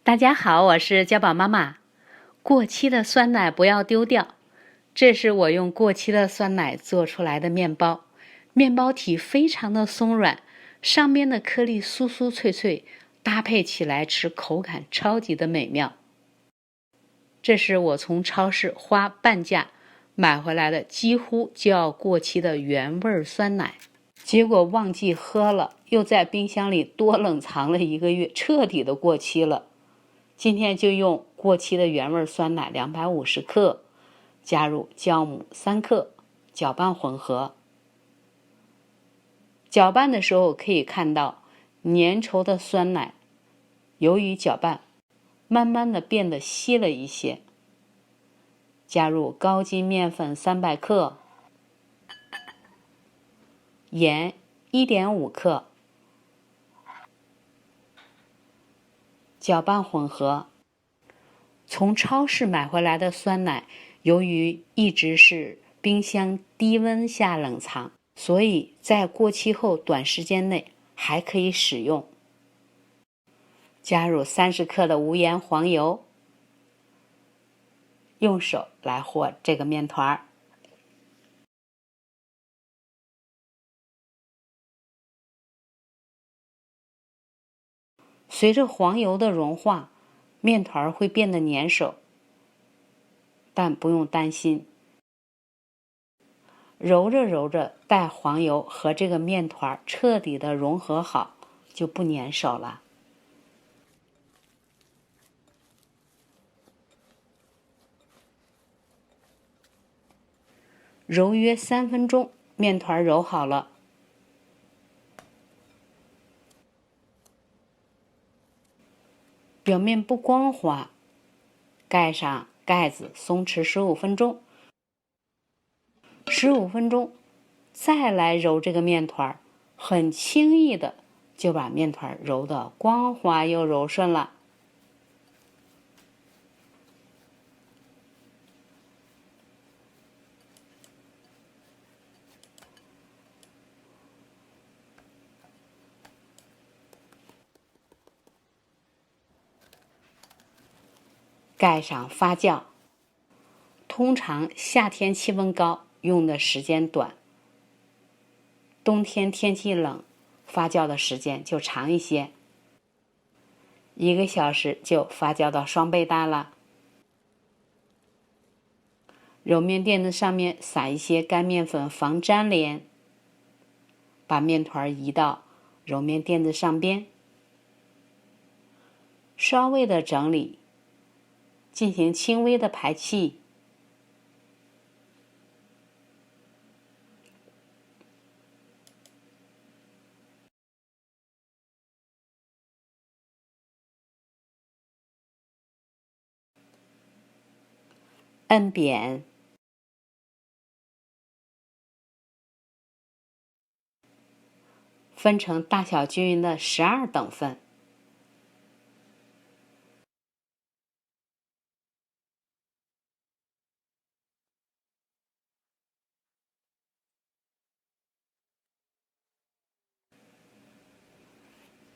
大家好，我是娇宝妈妈。过期的酸奶不要丢掉，这是我用过期的酸奶做出来的面包，面包体非常的松软，上面的颗粒酥酥脆脆，搭配起来吃口感超级的美妙。这是我从超市花半价买回来的几乎就要过期的原味酸奶，结果忘记喝了，又在冰箱里多冷藏了1个月，彻底的过期了。今天就用过期的原味酸奶250克，加入酵母3克，搅拌混合。搅拌的时候可以看到粘稠的酸奶由于搅拌慢慢的变得稀了一些。加入高筋面粉300克，盐1.5克，搅拌混合。从超市买回来的酸奶，由于一直是冰箱低温下冷藏，所以在过期后短时间内还可以使用。加入30克的无盐黄油，用手来和这个面团。随着黄油的融化，面团会变得粘手，但不用担心，揉着揉着，待黄油和这个面团彻底的融合好，就不粘手了。揉约3分钟，面团揉好了。表面不光滑，盖上盖子，松弛15分钟。15分钟，再来揉这个面团，很轻易的就把面团揉得光滑又柔顺了。盖上发酵。通常夏天气温高，用的时间短，冬天天气冷，发酵的时间就长一些，1个小时就发酵到双倍大了。揉面垫子上面撒一些干面粉防粘连，把面团移到揉面垫子上边，稍微的整理，进行轻微的排气。摁扁，分成大小均匀的12等份。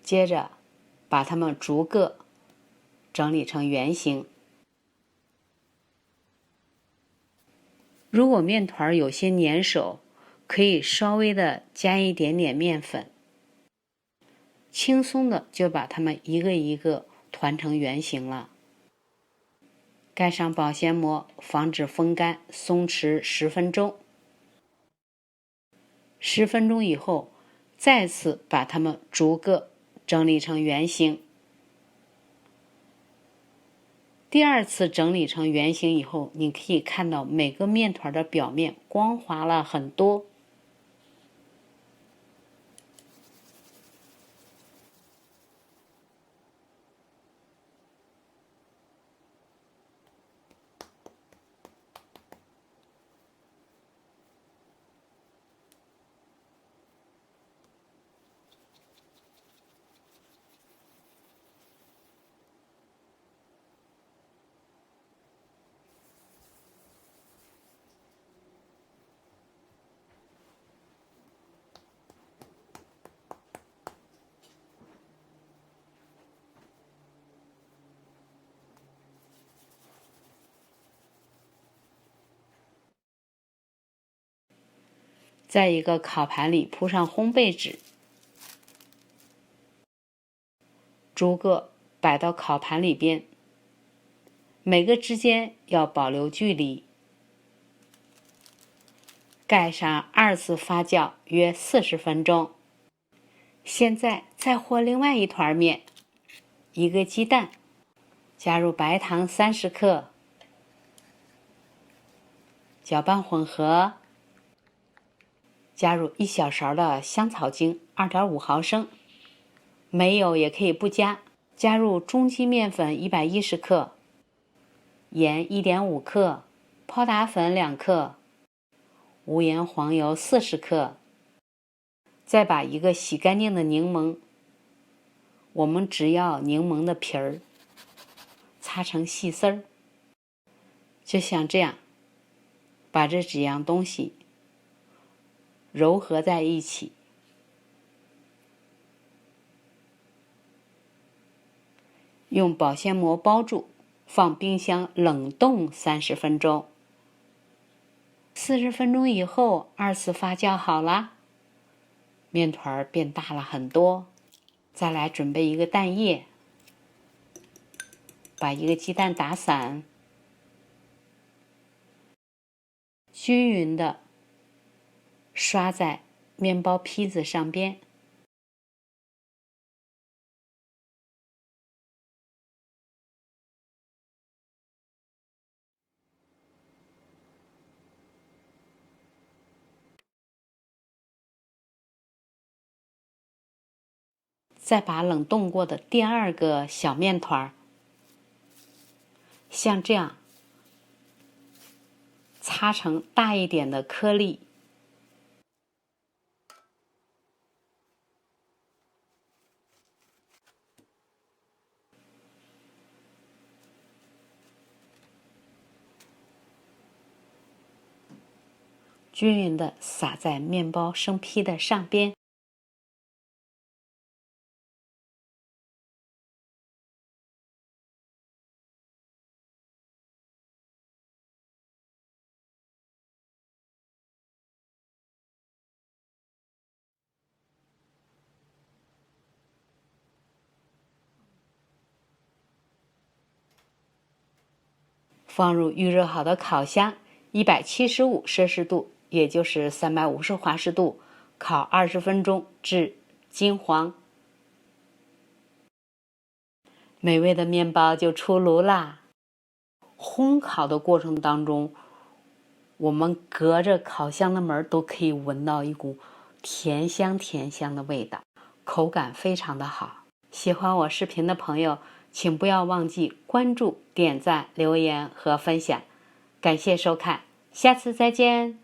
接着把它们逐个整理成圆形。如果面团有些粘手，可以稍微的加一点点面粉，轻松的就把它们一个一个团成圆形了。盖上保鲜膜，防止风干，松弛10分钟。10分钟以后，再次把它们逐个整理成圆形。第2次整理成圆形以后，你可以看到每个面团的表面光滑了很多。在一个烤盘里铺上烘焙纸，逐个摆到烤盘里边，每个之间要保留距离。盖上2次发酵约40分钟。现在再和另外一团面，1个鸡蛋，加入白糖30克，搅拌混合，加入1小勺的香草精2.5毫升，没有也可以不加。加入中筋面粉110克，盐1.5克，泡打粉2克，无盐黄油40克。再把一个洗干净的柠檬，我们只要柠檬的皮儿，擦成细丝儿，就像这样，把这几样东西揉合在一起，用保鲜膜包住，放冰箱冷冻30分钟。40分钟以后，2次发酵好了，面团变大了很多。再来准备一个蛋液，把1个鸡蛋打散，均匀的刷在面包坯子上边。再把冷冻过的第2个小面团，像这样擦成大一点的颗粒，均匀的撒在面包生坯的上边。放入预热好的烤箱，175摄氏度，也就是350华氏度，烤20分钟至金黄。美味的面包就出炉啦！烘烤的过程当中，我们隔着烤箱的门都可以闻到一股甜香的味道，口感非常的好。喜欢我视频的朋友，请不要忘记关注、点赞、留言和分享。感谢收看，下次再见。